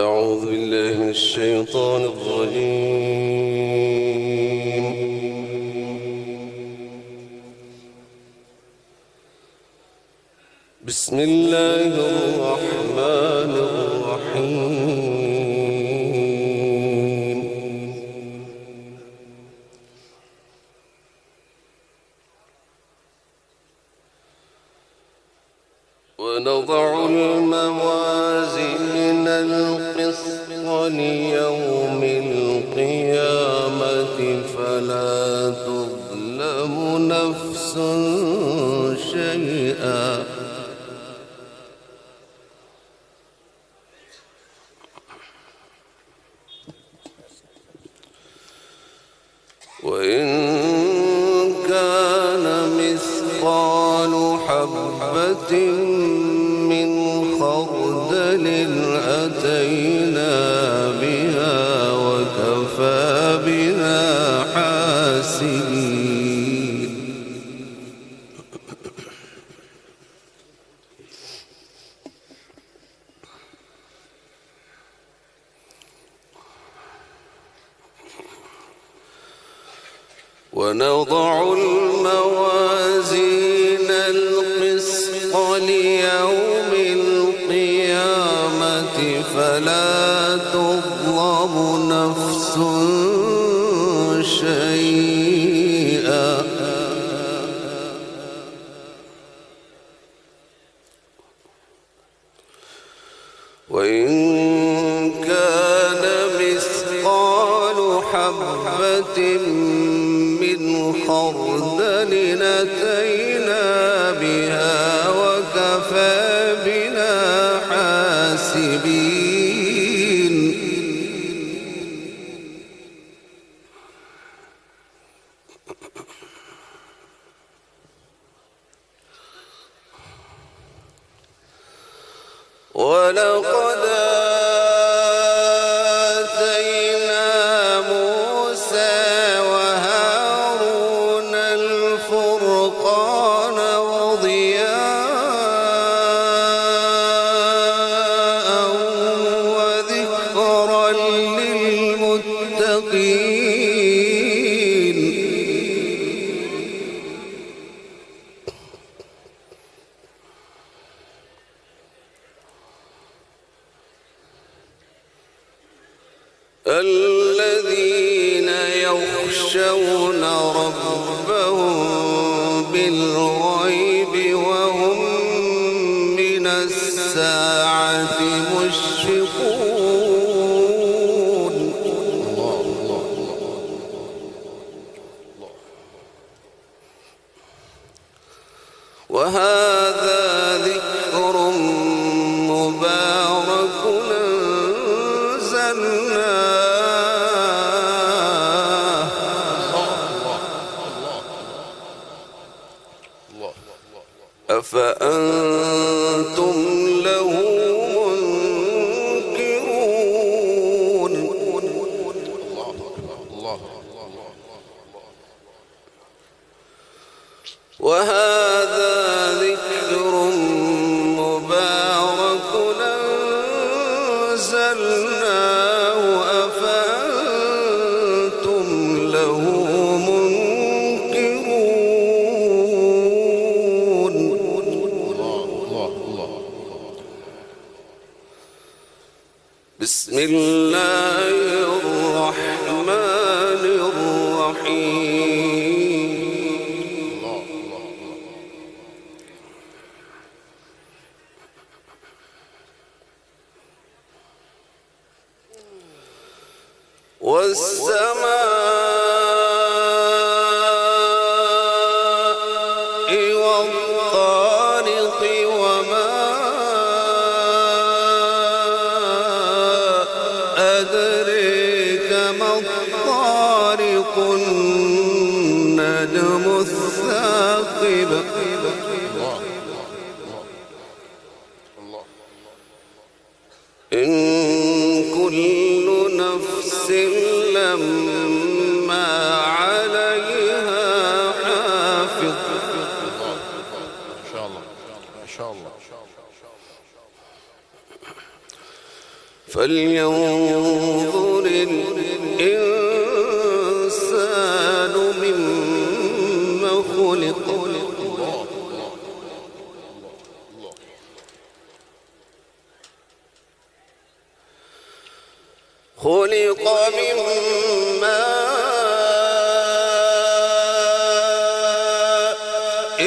أعوذ بالله من الشيطان الرجيم. بسم الله الرحمن الرحيم. ونضع الموازين القسط ليوم القيامة فلا تظلم نفس شيئا وإن كان مثقال حبة من خردل أتينا بها وكفى بنا حاسبين. ونضع الموازين القسط ليوم القيامة فلا تظلم نفس شيئا وإن كان مثقال حبة من خردل أتينا بها وكفى بنا حاسبين. ولقد آتينا موسى وهارون الفرقان وضياء وذكرا للمتقين. الذين يخشون ربهم بالغيب وهم من الساعة مشفقون. وهذا ذكر مبارك أفأنتم له منكرون. وهذا ذكر مبارك أنزلناه أفأنتم له بسم الله الرحمن الرحيم. والسماء والطارق وما أدريك ما الطارق النجم الثاقب. إن كل نفس لما عليها حافظ. ما شاء الله ما شاء الله. فلينظر الإنسان مما خلق خلق من ماء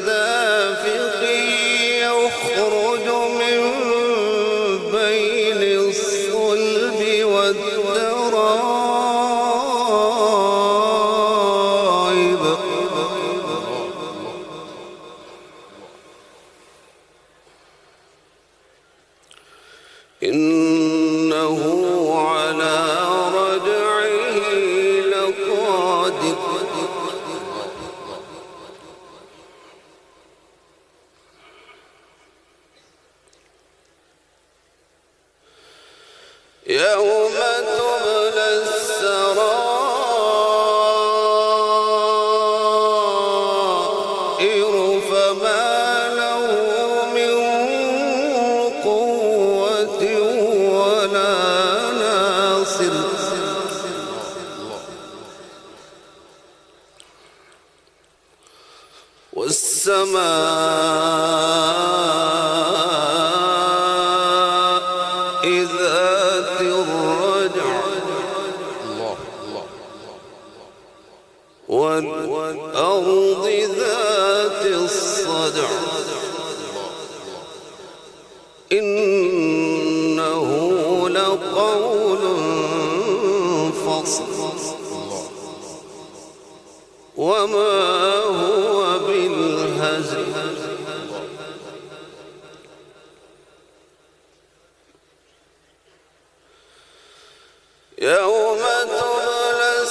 دافق يخرج من بين الصلب والترائب إنه على رجعه لقادر يوم تبلى السرائر فما له من قوة ولا ناصر والسماء ذات الرجع والأرض ذات الصدع إنه لقول فصل وما هو بالهزل يوم تبلى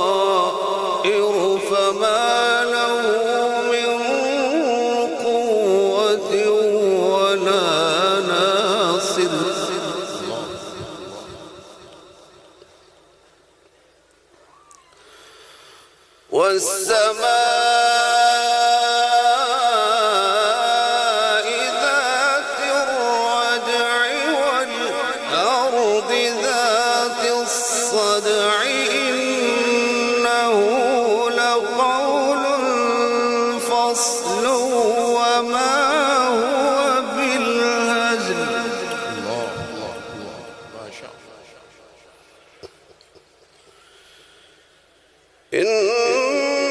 السرائر فما له من قوة ولا ناصر والسماء ذات الرجع والأرض ذات الصدع إنه لقول فصل وما هو بالهزل ما شاء الله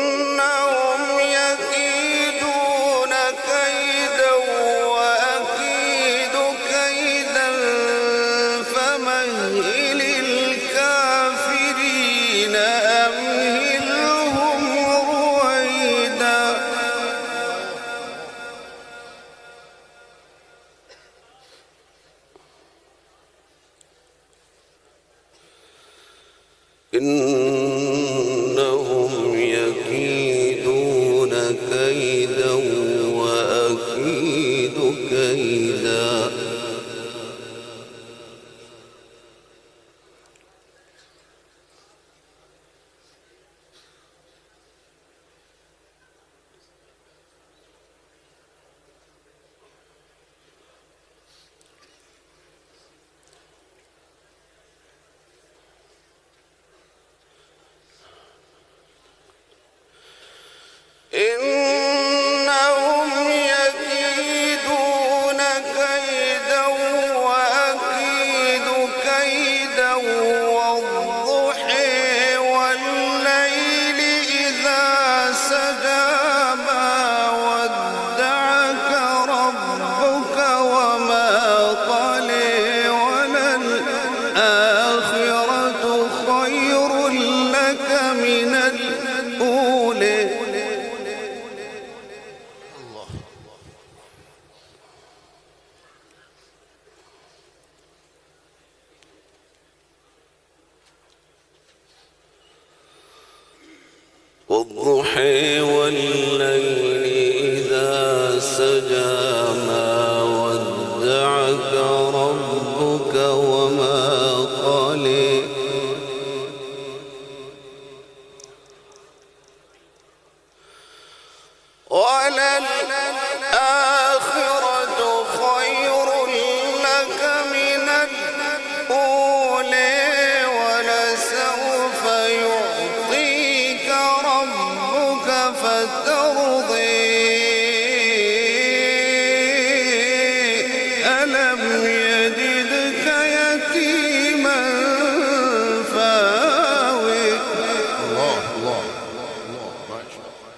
إنهم يكيدون كيدا وأكيد كيدا فمهل الكافرين أمهلهم رويدا إنهم يكيدون كيدا وأكيد كيدا إنهم يكيدون كيدا وأكيد كيدا والضحى والليل إذا سجى ما ودعك ربك وما قلى وللآخرة خير لك من الأولى والضحى والليل إذا سجى ما ودعك ربك وما قلى ولا وللآخرة خير لك من الأولى ولسوف يعطيك ربك فترضي ألم يجدك يتيما فآوى الله الله الله ما شاء الله.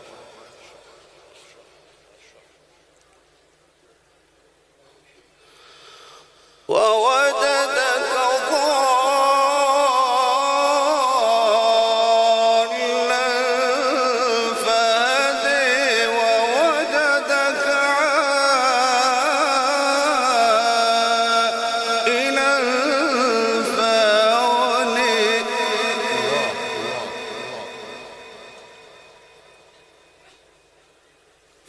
ووجدك ضالا فهدى ووجدك عائلا فأغنى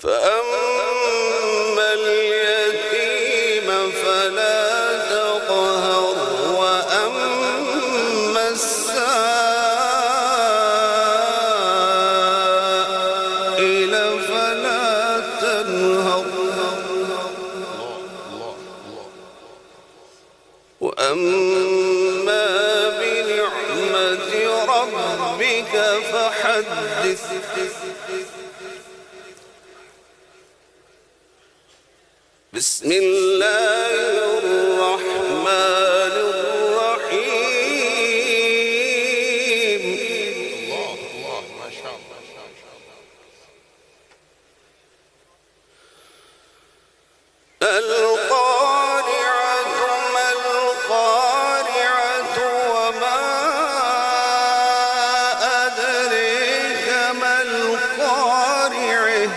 فأما اليتيم فلا تقهر وأما السائل فلا تنهر وأما بنعمة ربك فحدث بسم الله الرحمن الرحيم الله الله ما شاء الله. القارعة ما القارعة وما أدريك ما القارعة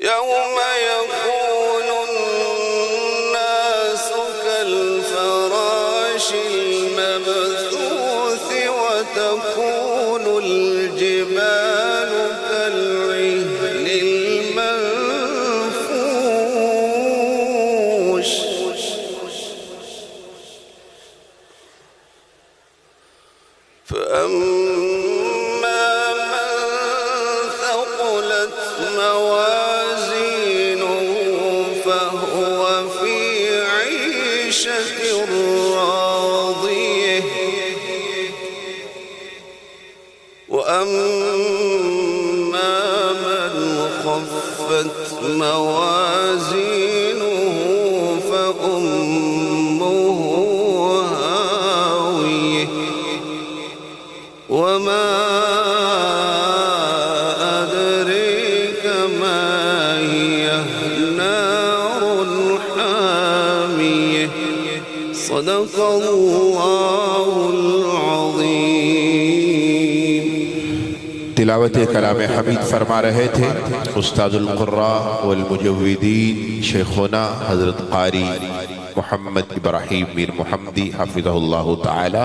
يوم يكون الناس كالفراش المبثوث وتكون الجبال كالعهن المنفوش فأما من ثقلت موازينه فهو في عيشة راضية وأما من خفت موازينه فأمه هاوية وما أدريك ما هي نار حامية صدق الله العظيم. तिलावत कलाम हमीद फरमा रहे थे उस्तादुल कुर्रा वल मुजव्विदीन शेखुना हजरत कारी मोहम्मद इब्राहिम मीर मुहम्मदी हफिज़हुल्लाह ताला।